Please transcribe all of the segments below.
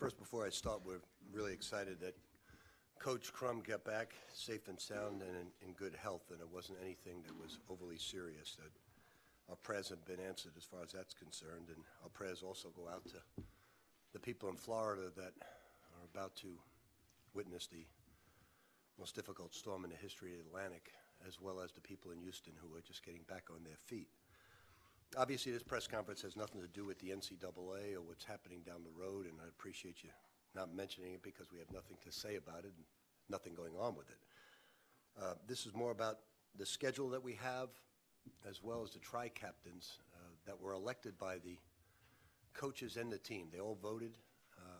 First, before I start, we're really excited that Coach Crum got back safe and sound and in good health, and it wasn't anything that was overly serious. That our prayers have been answered as far as that's concerned, and our prayers also go out to the people in Florida that are about to witness the most difficult storm in the history of the Atlantic, as well as the people in Houston who are just getting back on their feet. Obviously, this press conference has nothing to do with the NCAA or what's happening down the road, and I appreciate you not mentioning it because we have nothing to say about it and nothing going on with it. This is more about the schedule that we have, as well as the tri-captains that were elected by the coaches and the team. They all voted.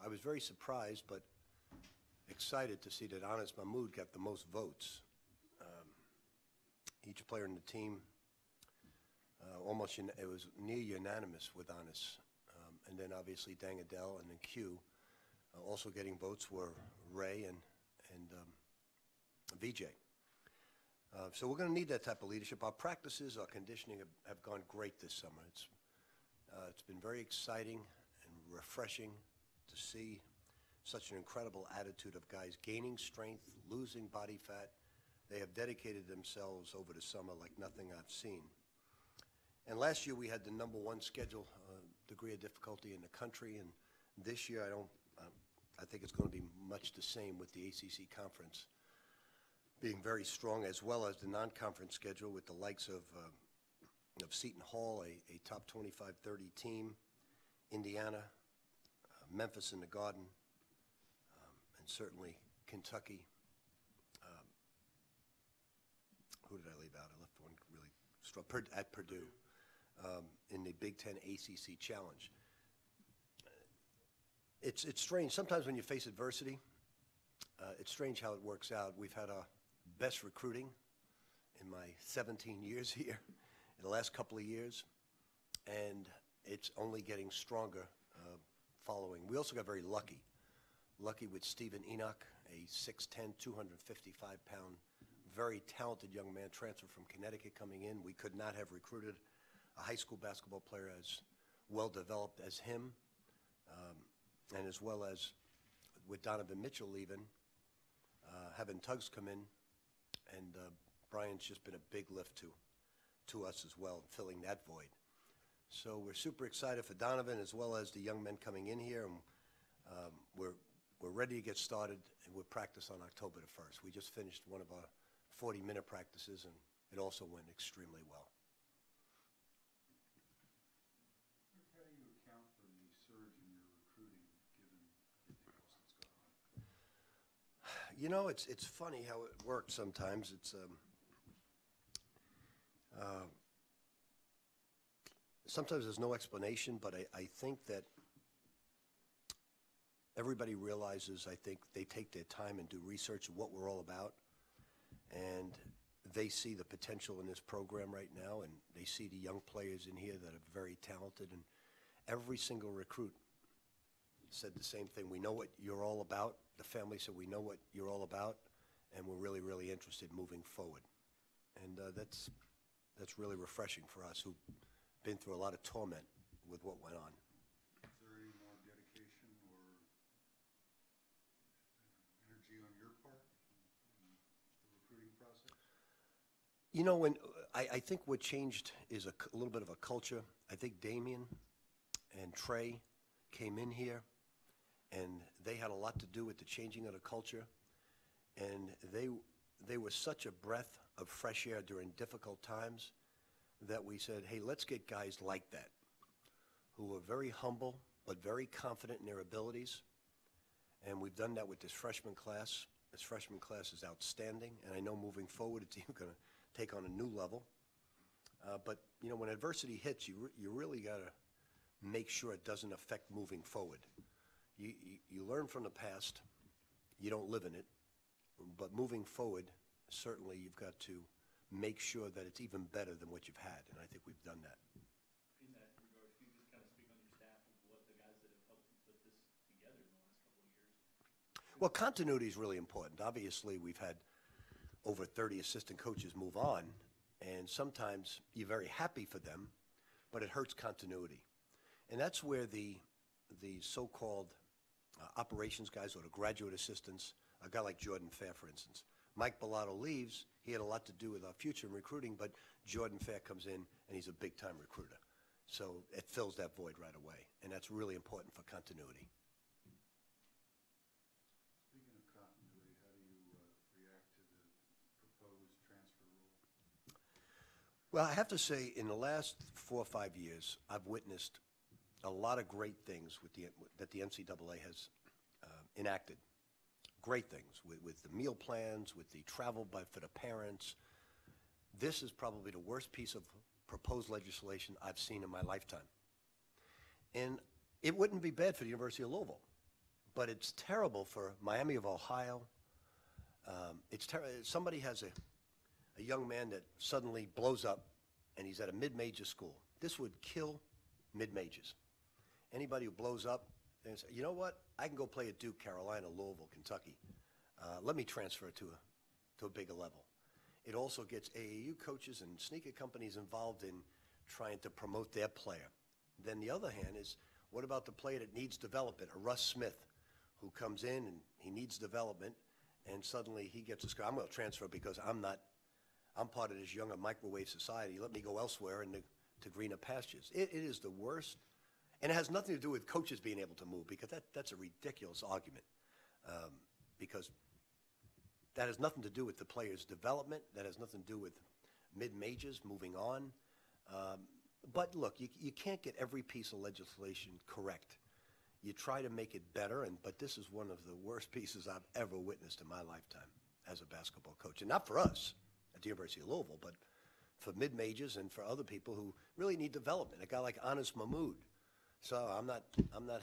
I was very surprised but excited to see that Anas Mahmoud got the most votes. Each player in the team, it was near unanimous with Anas. And then obviously Dang Adele and then Q. Also getting votes were Ray and VJ. So we're going to need that type of leadership. Our practices, our conditioning have gone great this summer. It's been very exciting and refreshing to see such an incredible attitude of guys gaining strength, losing body fat. They have dedicated themselves over the summer like nothing I've seen. And last year we had the #1 schedule degree of difficulty in the country, and this year I think it's going to be much the same with the ACC conference being very strong, as well as the non-conference schedule with the likes of Seton Hall, a top 25-30 team, Indiana, Memphis in the Garden, and certainly Kentucky. Who did I leave out? I left one really strong, at Purdue, in the Big Ten ACC Challenge. It's strange. Sometimes when you face adversity, it's strange how it works out. We've had our best recruiting in my 17 years here, in the last couple of years, and it's only getting stronger following. We also got very lucky with Stephen Enoch, a 6'10", 255-pound, very talented young man, transferred from Connecticut coming in. We could not have recruited a high school basketball player as well developed as him, and as well as with Donovan Mitchell leaving, having Tuggs come in, and Brian's just been a big lift to us as well, filling that void. So we're super excited for Donovan as well as the young men coming in here, and we're ready to get started, and we'll practice on October the 1st. We just finished one of our 40-minute practices, and it also went extremely well. How do you account for the surge in your recruiting, given everything else that's gone on? You know, it's funny how it works sometimes. Sometimes there's no explanation, but I think that everybody realizes, I think they take their time and do research of what we're all about, and they see the potential in this program right now, and they see the young players in here that are very talented, and every single recruit said the same thing. We know what you're all about. The family said we know what you're all about, and we're really, really interested moving forward. And that's really refreshing for us who've been through a lot of torment with what went on. Is there any more dedication or energy on your part in the recruiting process? You know, I think what changed is a little bit of a culture. I think Damien and Trey came in here, and they had a lot to do with the changing of the culture, and they were such a breath of fresh air during difficult times that we said, hey, let's get guys like that, who are very humble but very confident in their abilities, and we've done that with this freshman class. This freshman class is outstanding, and I know moving forward it's even going to take on a new level. But, you know, when adversity hits, you really got to make sure it doesn't affect moving forward. You learn from the past. You don't live in it. But moving forward, certainly you've got to make sure that it's even better than what you've had, and I think we've done that. In that regard, can you just kind of speak on your staff of what the guys that have helped you put this together in the last couple of years? Well, continuity is really important. Obviously, we've had over 30 assistant coaches move on, and sometimes you're very happy for them, but it hurts continuity. And that's where the so-called operations guys or the graduate assistants, a guy like Jordan Fair, for instance. Mike Bellato leaves. He had a lot to do with our future in recruiting, but Jordan Fair comes in, and he's a big-time recruiter. So it fills that void right away, and that's really important for continuity. Speaking of continuity, how do you react to the proposed transfer rule? Well, I have to say, in the last 4 or 5 years, I've witnessed a lot of great things that the NCAA has enacted. Great things with the meal plans, with the travel for the parents. This is probably the worst piece of proposed legislation I've seen in my lifetime. And it wouldn't be bad for the University of Louisville, but it's terrible for Miami of Ohio. Somebody has a young man that suddenly blows up, and he's at a mid-major school. This would kill mid-majors. Anybody who blows up and say, you know what, I can go play at Duke, Carolina, Louisville, Kentucky. Let me transfer to a bigger level. It also gets AAU coaches and sneaker companies involved in trying to promote their player. Then the other hand is, what about the player that needs development, a Russ Smith, who comes in and he needs development, and suddenly he gets a score. I'm going to transfer because I'm part of this younger microwave society. Let me go elsewhere to greener pastures. It is the worst, and it has nothing to do with coaches being able to move, because that's a ridiculous argument, because that has nothing to do with the player's development. That has nothing to do with mid-majors moving on. But look, you can't get every piece of legislation correct. You try to make it better, but this is one of the worst pieces I've ever witnessed in my lifetime as a basketball coach. And not for us at the University of Louisville, but for mid-majors and for other people who really need development. A guy like Anas Mahmoud. So I'm not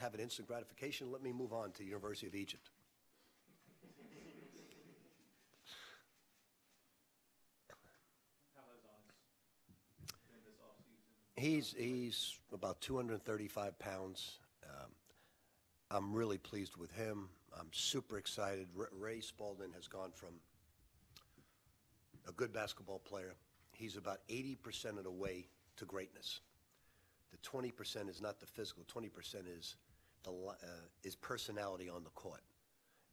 having instant gratification. Let me move on to the University of Egypt. He's about 235 pounds. I'm really pleased with him. I'm super excited. Ray Spalding has gone from a good basketball player. He's about 80% of the way to greatness. The 20% is not the physical. 20% is personality on the court.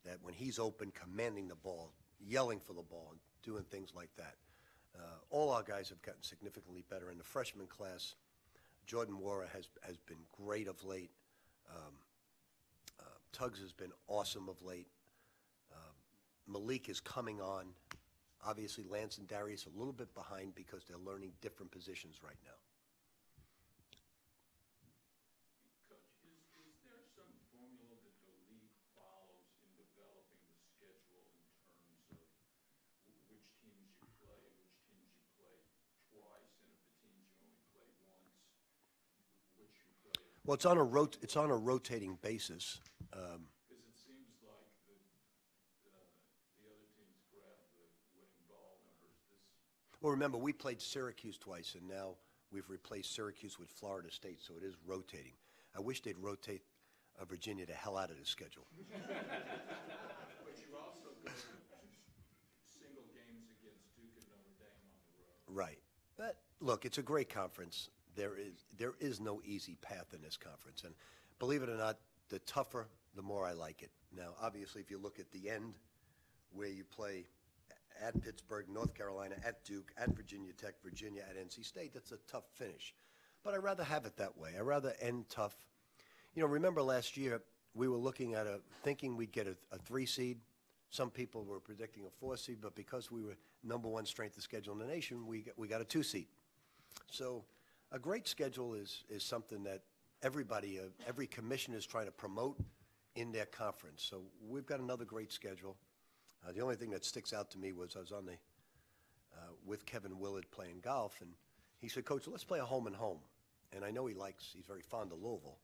That when he's open, commanding the ball, yelling for the ball, and doing things like that. All our guys have gotten significantly better. In the freshman class, Jordan Wara has been great of late. Tuggs has been awesome of late. Malik is coming on. Obviously, Lance and Darius a little bit behind because they're learning different positions right now. Coach, is there some formula that the league follows in developing the schedule in terms of which teams you play twice, and if the teams you only play once, which you play? Well, it's on a rotating basis. Because it seems like the other teams grab the winning ball numbers. Well, remember, we played Syracuse twice, and now we've replaced Syracuse with Florida State, so it is rotating. I wish they'd rotate Virginia the hell out of the schedule. But you also go single games against Duke and Notre Dame on the road. Right. But look, it's a great conference. There is no easy path in this conference, and believe it or not, the tougher, the more I like it. Now, obviously, if you look at the end, where you play at Pittsburgh, North Carolina, at Duke, at Virginia Tech, Virginia, at NC State, that's a tough finish. But I'd rather have it that way. I'd rather end tough. You know, remember last year, we were looking at thinking we'd get a 3 seed. Some people were predicting a 4 seed, but because we were #1 strength of schedule in the nation, we got a 2 seed. So a great schedule is something that every commissioner is trying to promote in their conference. So we've got another great schedule. The only thing that sticks out to me was I was on with Kevin Willard playing golf, and he said, Coach, let's play a home and home. And I know he's very fond of Louisville.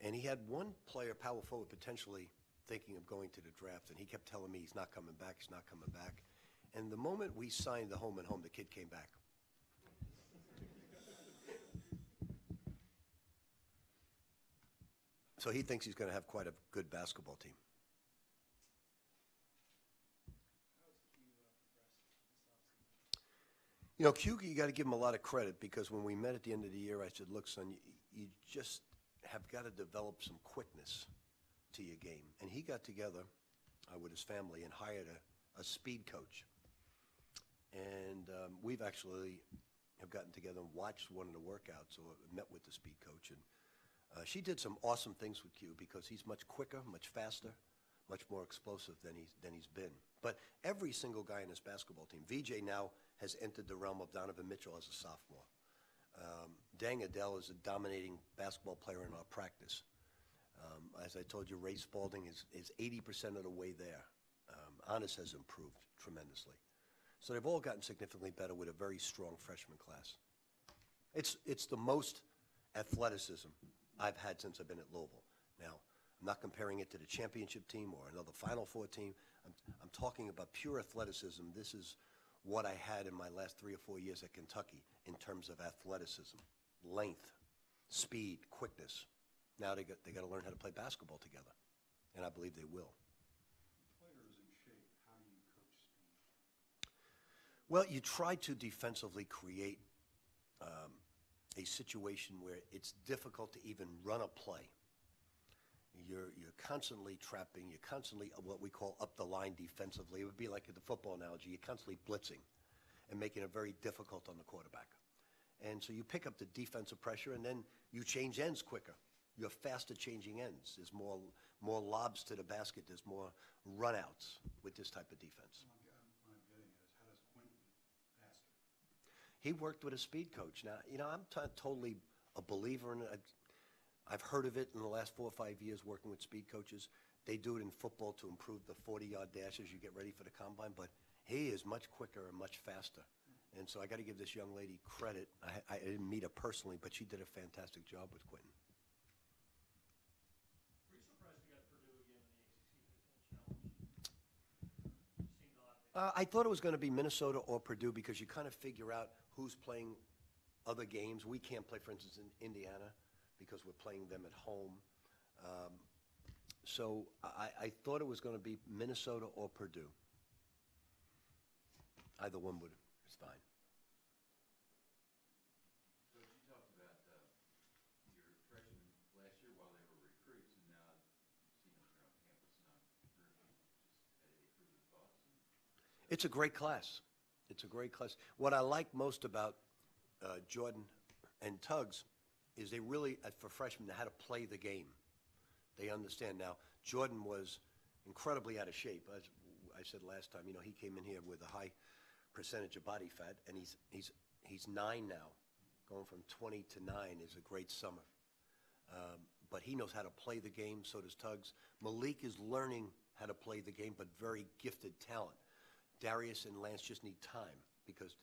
And he had one player, power forward, potentially thinking of going to the draft, and he kept telling me he's not coming back, he's not coming back. And the moment we signed the home and home, the kid came back. So he thinks he's going to have quite a good basketball team. You know, Q, you got to give him a lot of credit, because when we met at the end of the year, I said, look, son, you just have got to develop some quickness. to your game. And he got together with his family and hired a speed coach. And we've actually have gotten together and watched one of the workouts or met with the speed coach. And she did some awesome things with Q because he's much quicker, much faster, much more explosive than he's been. But every single guy in this basketball team, VJ now has entered the realm of Donovan Mitchell as a sophomore. Dang Adele is a dominating basketball player in our practice. As I told you, Ray Spalding is 80% of the way there. Honest has improved tremendously. So they've all gotten significantly better with a very strong freshman class. It's the most athleticism I've had since I've been at Louisville. Now, I'm not comparing it to the championship team or another Final Four team. I'm talking about pure athleticism. This is what I had in my last 3 or 4 years at Kentucky in terms of athleticism, length, speed, quickness. Now they got to learn how to play basketball together, and I believe they will. Player is in shape. How do you coach speed? Well, you try to defensively create a situation where it's difficult to even run a play. You're constantly trapping. You're constantly what we call up the line defensively. It would be like the football analogy. You're constantly blitzing and making it very difficult on the quarterback. And so you pick up the defensive pressure, and then you change ends quicker. You're faster changing ends. There's more lobs to the basket. There's more runouts with this type of defense. What I'm getting at is, how does Quentin be faster? He worked with a speed coach. Now, I'm totally a believer in it. I've heard of it in the last 4 or 5 years working with speed coaches. They do it in football to improve the 40-yard dash as you get ready for the combine, but he is much quicker and much faster. And so I got to give this young lady credit. I didn't meet her personally, but she did a fantastic job with Quentin. Were you surprised you got Purdue again in the ACC Big Ten Challenge? You seemed a lot. I thought it was going to be Minnesota or Purdue because you kind of figure out who's playing other games. We can't play, for instance, in Indiana because we're playing them at home. So I thought it was going to be Minnesota or Purdue. Either one is fine. So you talked about your freshmen last year while they were recruits, and now you've seen them here on campus. Now, just any further thoughts? It's a great class. It's a great class. What I like most about Jordan and Tuggs is they really, for freshmen, know how to play the game. They understand. Now, Jordan was incredibly out of shape. As I said last time, he came in here with a high percentage of body fat, and he's 9 now. Going from 20 to 9 is a great summer. But he knows how to play the game, so does Tuggs. Malik is learning how to play the game, but very gifted talent. Darius and Lance just need time because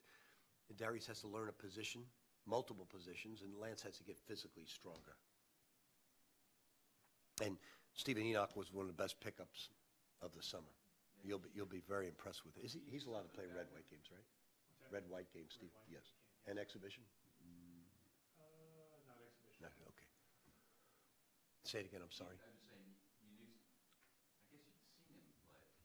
Darius has to learn a position, multiple positions, and Lance has to get physically stronger. And Stephen Enoch was one of the best pickups of the summer. You'll be very impressed with it. He's allowed to play red-white games, right? Red-white games, Steve. Yes. And exhibition? Not exhibition. No, okay. Say it again. I'm sorry. I'm just saying, I guess you'd seen him play at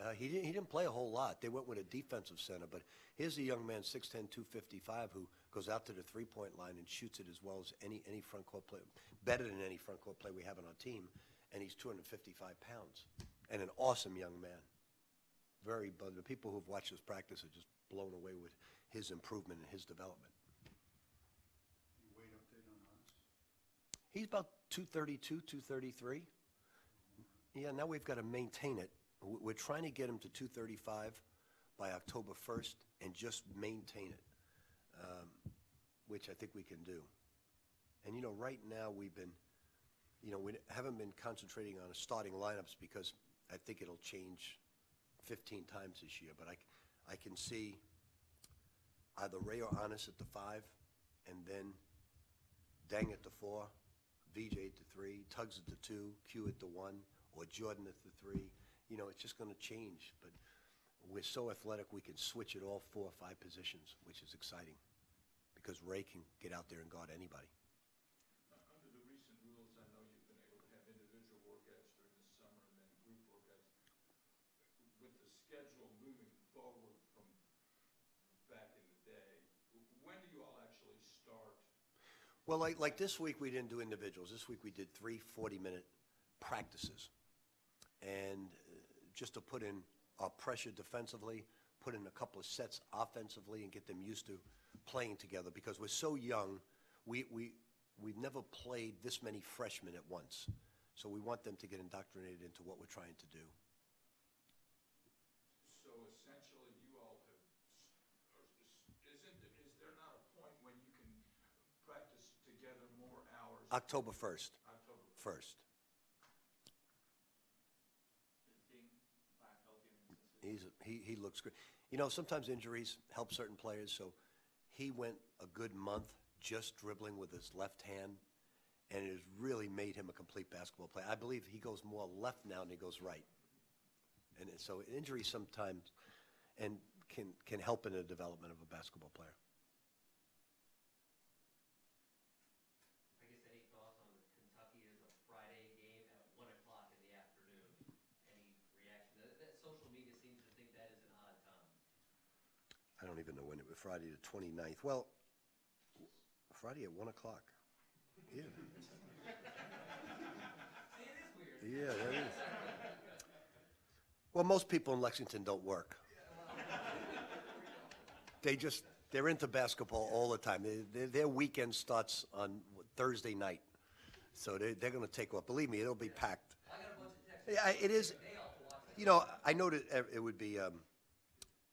Connecticut. He didn't play a whole lot. They went with a defensive center, but here's a young man, 6'10", 255, who goes out to the three-point line and shoots it as well as any front court player, better than any front court player we have on our team, and he's 255 pounds, and an awesome young man. The people who've watched his practice are just blown away with his improvement and his development. Any weight update on Honest? He's about 232, 233. Yeah, now we've got to maintain it. We're trying to get him to 235 by October 1st and just maintain it, which I think we can do. And, right now we haven't been concentrating on starting lineups because I think it'll change 15 times this year. But I can see either Ray or Honest at the 5, and then Dang at the 4, VJ at the 3, Tuggs at the 2, Q at the 1, or Jordan at the 3. It's just going to change, but we're so athletic we can switch at all 4 or 5 positions, which is exciting because Ray can get out there and guard anybody. Under the recent rules, I know you've been able to have individual workouts during the summer and then group workouts. With the schedule moving forward from back in the day, when do you all actually start? Well, like this week we didn't do individuals. This week we did 3 40-minute practices. And just to put in our pressure defensively, put in a couple of sets offensively, and get them used to playing together, because we're so young. We've never played this many freshmen at once. So we want them to get indoctrinated into what we're trying to do. So essentially, you all have, is there not a point when you can practice together more hours? October 1st. October 1st. Is Ding back healthy? I mean, since his He looks great. You know, sometimes injuries help certain players, so he went a good month just dribbling with his left hand, and it has really made him a complete basketball player. I believe he goes more left now than he goes right. And so injuries sometimes can help in the development of a basketball player. I guess any thoughts on Kentucky as a Friday game at 1 o'clock in the afternoon? Any reaction? That social media seems to think that is an odd time. I don't even know when it was, Friday the 29th. Well, Friday at 1 o'clock. Yeah. See, it is weird. Yeah, that is. Well, most people in Lexington don't work. They're into basketball all the time. Their weekend starts on Thursday night. So they're going to take off. Believe me, it'll be packed. I got a bunch of texts. Yeah, it is. Day off to watch that. You know, I know that it would be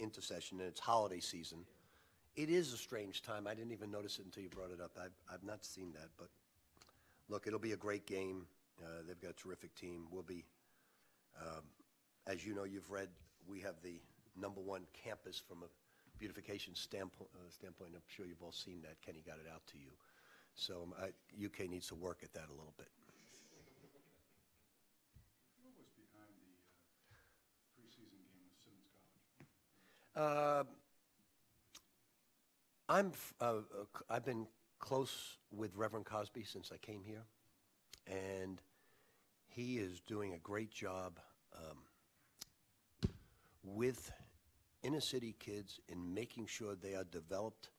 intercession and it's holiday season. It is a strange time. I didn't even notice it until you brought it up. I've not seen that, but look, it'll be a great game. They've got a terrific team. We'll be, as you know, you've read, we have the #1 campus from a beautification standpoint. I'm sure you've all seen that. Kenny got it out to you. So UK needs to work at that a little bit. What was behind the preseason game with Simmons College? I've been close with Reverend Cosby since I came here, and he is doing a great job with inner city kids in making sure they are developed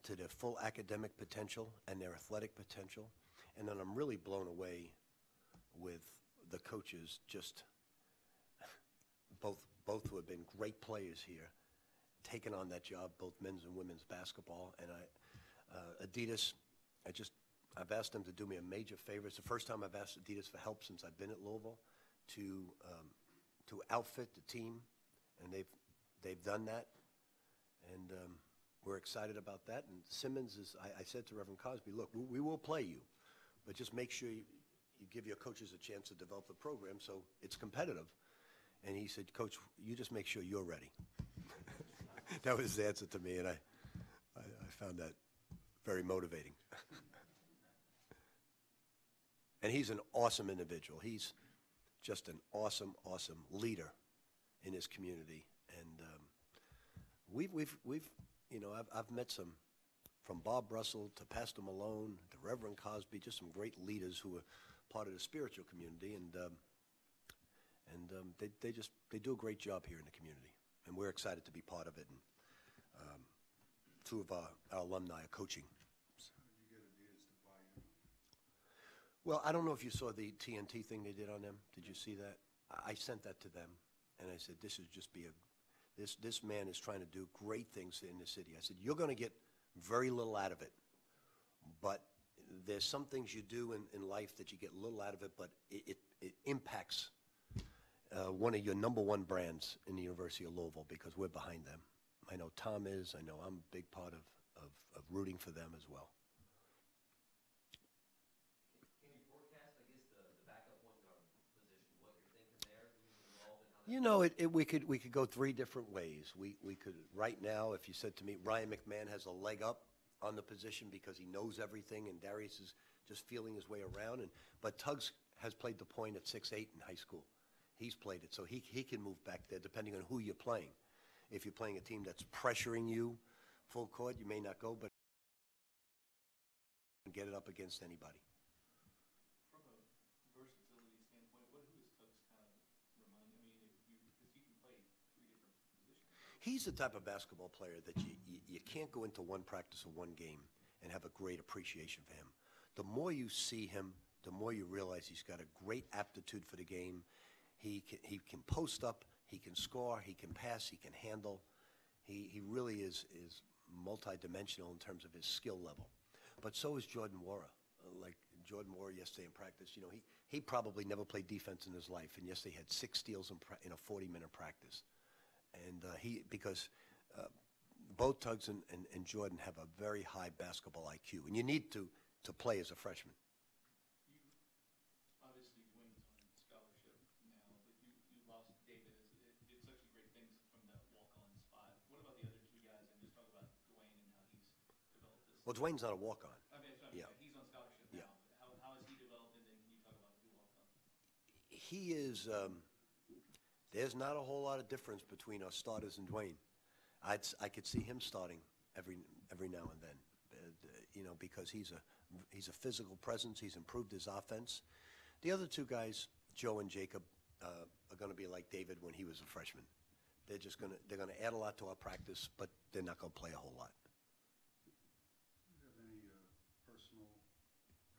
to their full academic potential and their athletic potential. And then I'm really blown away with the coaches, just both who have been great players here, taken on that job, both men's and women's basketball. And Adidas, I've asked them to do me a major favor. It's the first time I've asked Adidas for help since I've been at Louisville to outfit the team, and they've done that, and we're excited about that. And Simmons I said to Reverend Cosby, look, we will play you, but just make sure you give your coaches a chance to develop the program so it's competitive. And he said, Coach, you just make sure you're ready. That was his answer to me, and I found that very motivating. And he's an awesome individual. He's just an awesome, awesome leader in his community. And we've you know, I've met some, from Bob Russell to Pastor Malone to Reverend Cosby, just some great leaders who are part of the spiritual community, and they do a great job here in the community, and we're excited to be part of it. And two of our alumni are coaching. How did you get Adidas to buy in? Well, I don't know if you saw the TNT thing they did on them. Did you see that? I sent that to them, and I said, this man is trying to do great things in the city. I said, you're going to get very little out of it, but there's some things you do in life that you get little out of it, but it impacts one of your #1 brands in the University of Louisville, because we're behind them. I know Tom is. I know I'm a big part of rooting for them as well. Can you forecast, I guess, the backup point guard position, what you're thinking there, who's involved, and how that... You know, we could go 3 different ways. We could, right now, if you said to me, Ryan McMahon has a leg up on the position because he knows everything, and Darius is just feeling his way around. But Tuggs has played the point at 6'8" in high school. He's played it, so he can move back there depending on who you're playing. If you're playing a team that's pressuring you full court, you may not go, but get it up against anybody. From a versatility standpoint, who is Tuggs kind of remind? I mean, because he can play 3 different positions. He's the type of basketball player that you can't go into one practice or one game and have a great appreciation for him. The more you see him the more you realize he's got a great aptitude for the game. He can post up, he can score, he can pass, he can handle. He really is multidimensional in terms of his skill level. But so is Jordan Wara. Like Jordan Wara yesterday in practice, you know, he probably never played defense in his life, and yesterday had 6 steals in a 40-minute practice. And because both Tuggs and Jordan have a very high basketball IQ, and you need to play as a freshman. Obviously, Dwayne's on scholarship now, but you lost David. Did such great things from that walk-on spot. What about the other 2 guys? And just talk about Dwayne and how he's developed this. Well, Dwayne's not a walk-on. I mean, Yeah. he's on scholarship now. Yeah. But how has he developed? And then you talk about the 2 walk-ons. He is. There's not a whole lot of difference between our starters and Dwayne. I could see him starting every now and then, you know, because he's a physical presence. He's improved his offense. The other 2 guys, Joe and Jacob, are going to be like David when he was a freshman. They're going to add a lot to our practice, but they're not going to play a whole lot. Do you have any personal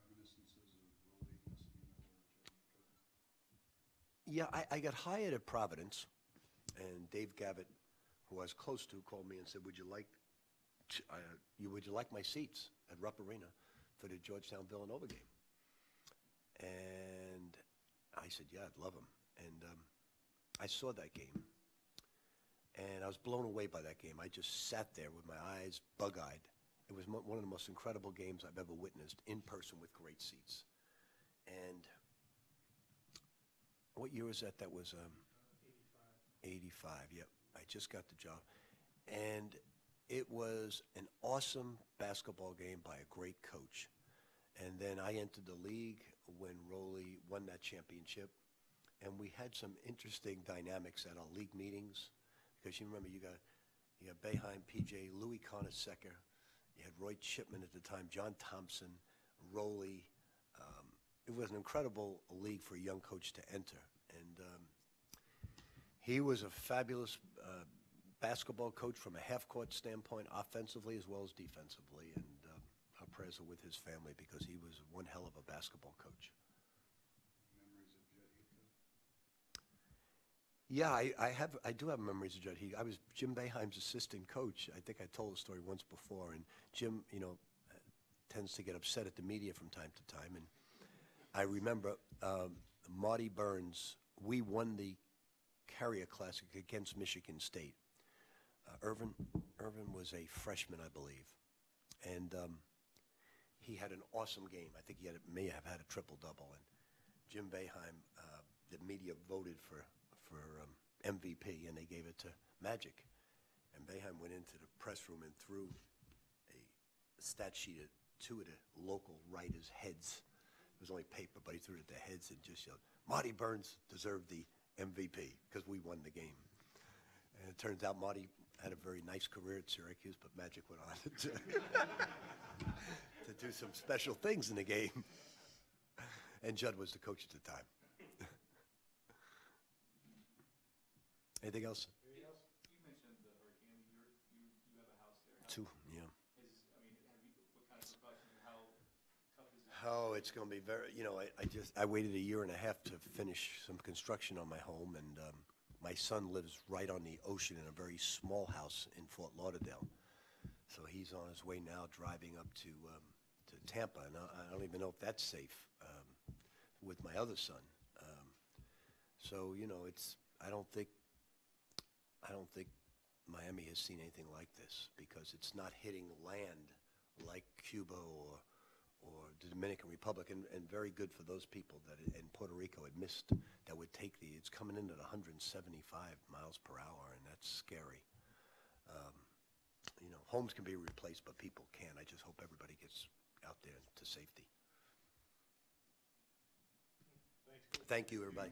reminiscences of Rolly Messina or Jed? Yeah, I got hired at Providence, and Dave Gavitt, who I was close to, called me and said, would you like my seats at Rupp Arena for the Georgetown-Villanova game? And I said, yeah, I'd love them. And I saw that game, and I was blown away by that game. I just sat there with my eyes bug-eyed. It was one of the most incredible games I've ever witnessed in person with great seats. And what year was that? That was 85, yep. I just got the job. And it was an awesome basketball game by a great coach. And then I entered the league when Rolly won that championship. And we had some interesting dynamics at our league meetings. Because you remember, you got Boeheim, PJ, Louis Carnesecca. You had Roy Chipman at the time, John Thompson, Rolly. It was an incredible league for a young coach to enter. And he was a fabulous basketball coach from a half-court standpoint, offensively as well as defensively. And our prayers are with his family because he was one hell of a basketball coach. Memories of Jed Heathcote? Yeah, I do have memories of Jed Heathcote. I was Jim Boeheim's assistant coach. I think I told the story once before. And Jim, you know, tends to get upset at the media from time to time. And I remember Marty Burns, we won the Carrier Classic against Michigan State. Irvin was a freshman, I believe, and he had an awesome game. I think he may have had a triple-double. And Jim Boeheim, the media voted for MVP, and they gave it to Magic. And Boeheim went into the press room and threw a stat sheet at 2 of the local writers' heads. It was only paper, but he threw it at their heads and just yelled, "Marty Burns deserved the MVP," because we won the game. And it turns out Marty had a very nice career at Syracuse, but Magic went on to do some special things in the game. And Judd was the coach at the time. Anything else? You mentioned the hurricane. You have a house there. 2, yeah. What kind of precautions? How tough is it? Oh, it's going to be very, you know, I waited a year and a half to finish some construction on my home, and my son lives right on the ocean in a very small house in Fort Lauderdale. So he's on his way now driving up to Tampa, and I don't even know if that's safe with my other son. So, you know, I don't think Miami has seen anything like this because it's not hitting land like Cuba or the Dominican Republic, and very good for those people that in Puerto Rico had missed, that would take it's coming in at 175 miles per hour, and that's scary. You know, homes can be replaced, but people can't. I just hope everybody gets out there to safety. Thanks. Thank you, everybody.